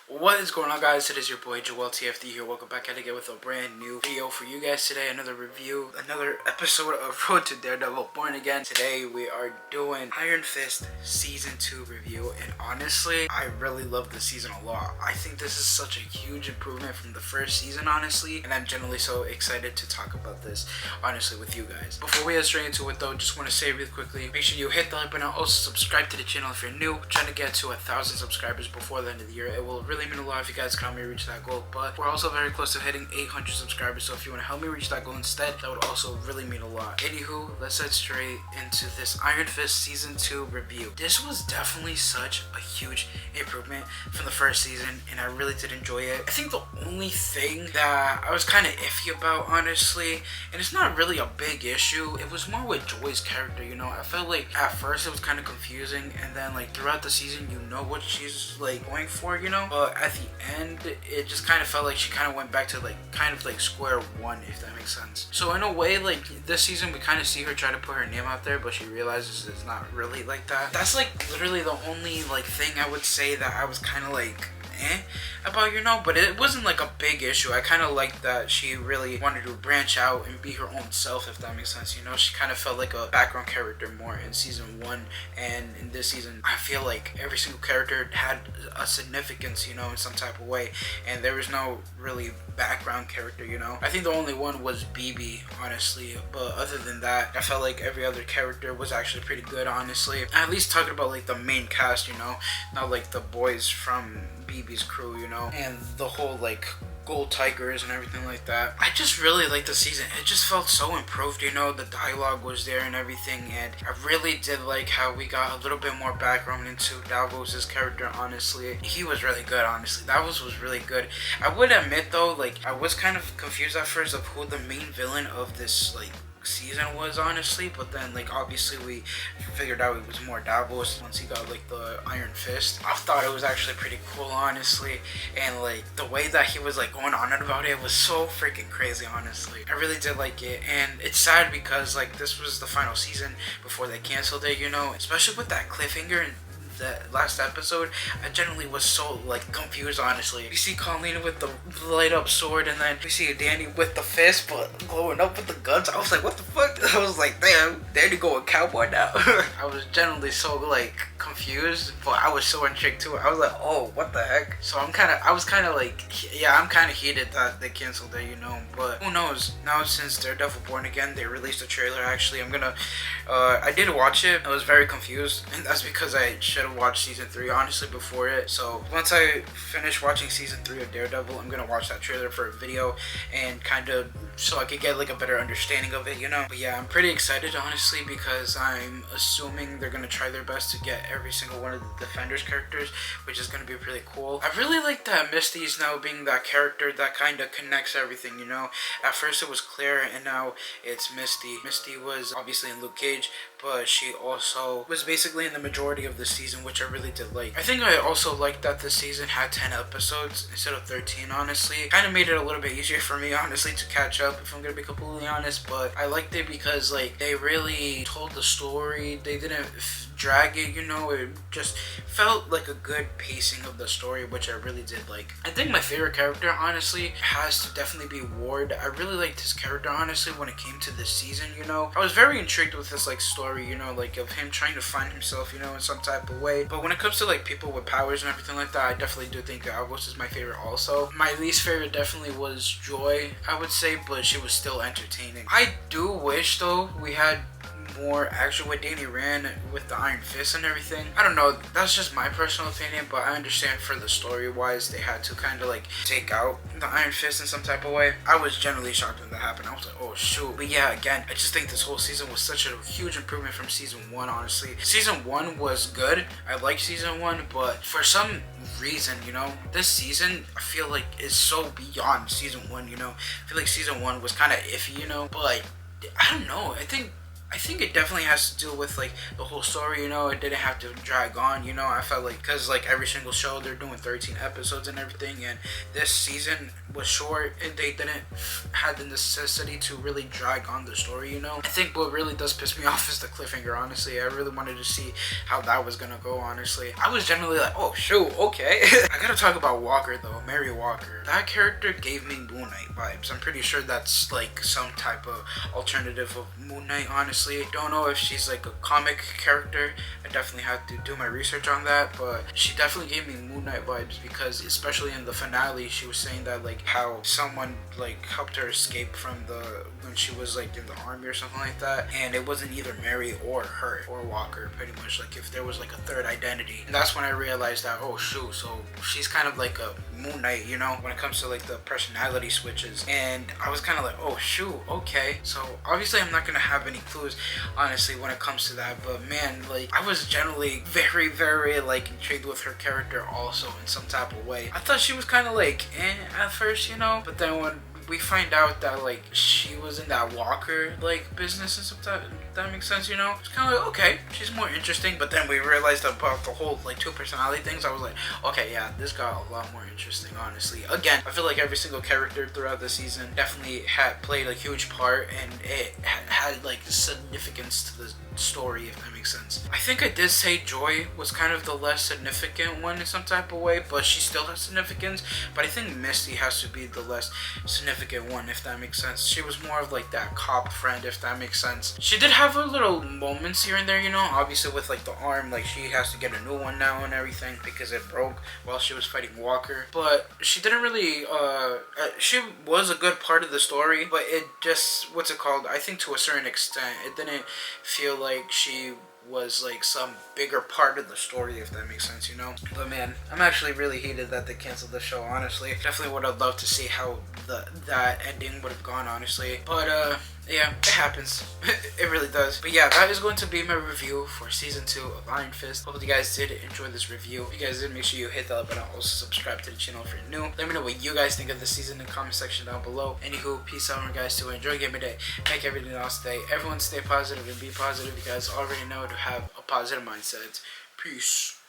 What is going on, guys? It is your boy Joel TFD here. Welcome back at again with a brand new video for you guys today. Another review, another episode of Road to Daredevil Born Again. Today we are doing Iron Fist Season 2 review, and honestly, I really love this season a lot. I think this is such a huge improvement from the first season, honestly, and I'm generally so excited to talk about this, honestly, with you guys. Before we get straight into it though, just want to say really quickly, make sure you hit the like button, also subscribe to the channel if you're new. We're trying to get to 1,000 subscribers before the end of the year. It will really mean a lot if you guys can help me reach that goal, but we're also very close to hitting 800 subscribers, so if you want to help me reach that goal instead, that would also really mean a lot. Anywho, let's head straight into this Iron Fist Season 2 review. This was definitely such a huge improvement from the first season, and I really did enjoy it. I think the only thing that I was kind of iffy about, honestly, and it's not really a big issue, it was more with Joy's character, you know. I felt like at first it was kind of confusing, and then like throughout the season you know what she's like going for, you know, but at the end it just kind of felt like she kind of went back to like kind of like square one, if that makes sense. So in a way, like this season we kind of see her try to put her name out there, but she realizes it's not really like that. That's like literally the only like thing I would say that I was kind of like about, you know, but it wasn't like a big issue. I kind of liked that she really wanted to branch out and be her own self, if that makes sense, you know. She kind of felt like a background character more in season 1, and in this season I feel like every single character had a significance, you know, in some type of way, and there was no really background character, you know. I think the only one was BB, honestly, but other than that I felt like every other character was actually pretty good, honestly. At least talking about like the main cast, you know, not like the boys from BB's crew, you know, and the whole like Gold Tigers and everything like that. I just really liked the season. It just felt so improved, you know. The dialogue was there and everything, and I really did like how we got a little bit more background into Davos's character, honestly. He was really good, honestly. Davos was really good. I would admit though, like I was kind of confused at first of who the main villain of this like season was, honestly, but then like obviously we figured out it was more Davos once he got like the Iron Fist. I thought it was actually pretty cool, honestly, and like the way that he was like going on about it was so freaking crazy, honestly. I really did like it, and it's sad because like this was the final season before they canceled it, you know, especially with that cliffhanger and that last episode. I generally was so like confused, honestly. We see Colleen with the light up sword, and then we see Danny with the fist but glowing up with the guns. I was like, what the fuck? I was like, damn, Danny going cowboy now. I was generally so like confused, but I was so intrigued too. I was like, oh, what the heck? So I was kind of like, yeah, I'm kind of heated that they canceled it, you know, but who knows. Now since Daredevil Born Again, they released a trailer. Actually, I did watch it. I was very confused, and that's because I should have watched season 3, honestly, before it. So once I finish watching season 3 of Daredevil, I'm gonna watch that trailer for a video and kind of so I could get like a better understanding of it, you know. But yeah, I'm pretty excited, honestly, because I'm assuming they're gonna try their best to get every single one of the Defenders characters, which is gonna be really cool. I really like that Misty's now being that character that kind of connects everything, you know. At first it was Claire, and now it's Misty. Misty was obviously in Luke Cage, but she also was basically in the majority of the season, which I really did like. I think I also liked that this season had 10 episodes instead of 13, honestly. Kind of made it a little bit easier for me, honestly, to catch up, if I'm gonna be completely honest, but I liked it because like they really told the story. They didn't drag it, you know. It just felt like a good pacing of the story, which I really did like. I think my favorite character, honestly, has to definitely be Ward. I really liked his character, honestly, when it came to this season, you know. I was very intrigued with this like story, you know, like of him trying to find himself, you know, in some type of way. But when it comes to like people with powers and everything like that, I definitely do think Davos is my favorite also. My least favorite definitely was Joy, I would say, but she was still entertaining. I do wish though we had more action with Danny Rand with the Iron Fist and everything. I don't know, that's just my personal opinion, but I understand for the story wise they had to kind of like take out the Iron Fist in some type of way. I was generally shocked when that happened. I was like, oh shoot. But yeah, again, I just think this whole season was such a huge improvement from season 1, honestly. Season 1 was good. I liked season 1, but for some reason, you know, this season I feel like is so beyond season 1, you know. I feel like season 1 was kind of iffy, you know, but I don't know. I think I think it definitely has to do with like the whole story, you know. It didn't have to drag on, you know. I felt like because like every single show they're doing 13 episodes and everything, and this season was short and they didn't had the necessity to really drag on the story, you know. I think what really does piss me off is the cliffhanger. Honestly, I really wanted to see how that was gonna go. Honestly, I was generally like, oh shoot, okay. I gotta talk about Walker though, Mary Walker. That character gave me Moon Knight vibes. I'm pretty sure that's like some type of alternative of Moon Knight. Honestly, don't know if she's like a comic character. I definitely have to do my research on that, but she definitely gave me Moon Knight vibes because especially in the finale, she was saying that like how someone like helped her escape from the when she was like in the army or something like that, and it wasn't either Mary or her or Walker. Pretty much like if there was like a third identity, and that's when I realized that oh shoot, so she's kind of like a Moon Knight, you know, when it comes to like the personality switches. And I was kind of like, oh shoot, okay. So obviously I'm not gonna have any clues honestly when it comes to that, but man, like I was generally very like intrigued with her character also in some type of way. I thought she was kind of like at first, you know, but then when we find out that like she was in that Walker like business and stuff, that makes sense, you know. It's kind of like okay, she's more interesting. But then we realized about the whole like two personality things. I was like, okay, yeah, this got a lot more interesting. Honestly, again, I feel like every single character throughout the season definitely had played a huge part, and it had like significance to the story, if that makes sense. I think I did say Joy was kind of the less significant one in some type of way, but she still has significance. But I think Misty has to be the less significant one, if that makes sense. She was more of like that cop friend, if that makes sense. She did have a little moments here and there, you know, obviously with like the arm, like she has to get a new one now and everything because it broke while she was fighting Walker. But she didn't really she was a good part of the story, but it just, what's it called, I think to a certain extent it didn't feel like she was like some bigger part of the story, if that makes sense, you know. But man, I'm actually really heated that they canceled the show, honestly. Definitely would have loved to see how that ending would have gone, honestly. But yeah, it happens. It really does. But yeah, that is going to be my review for season 2 of Iron Fist. Hope you guys did enjoy this review. If you guys did, make sure you hit that like button. Also subscribe to the channel if you're new. Let me know what you guys think of the season in the comment section down below. Anywho, peace out, guys. To enjoy Game of Day. Make everything else day. Everyone stay positive and be positive. You guys already know to have a positive mindset. Peace.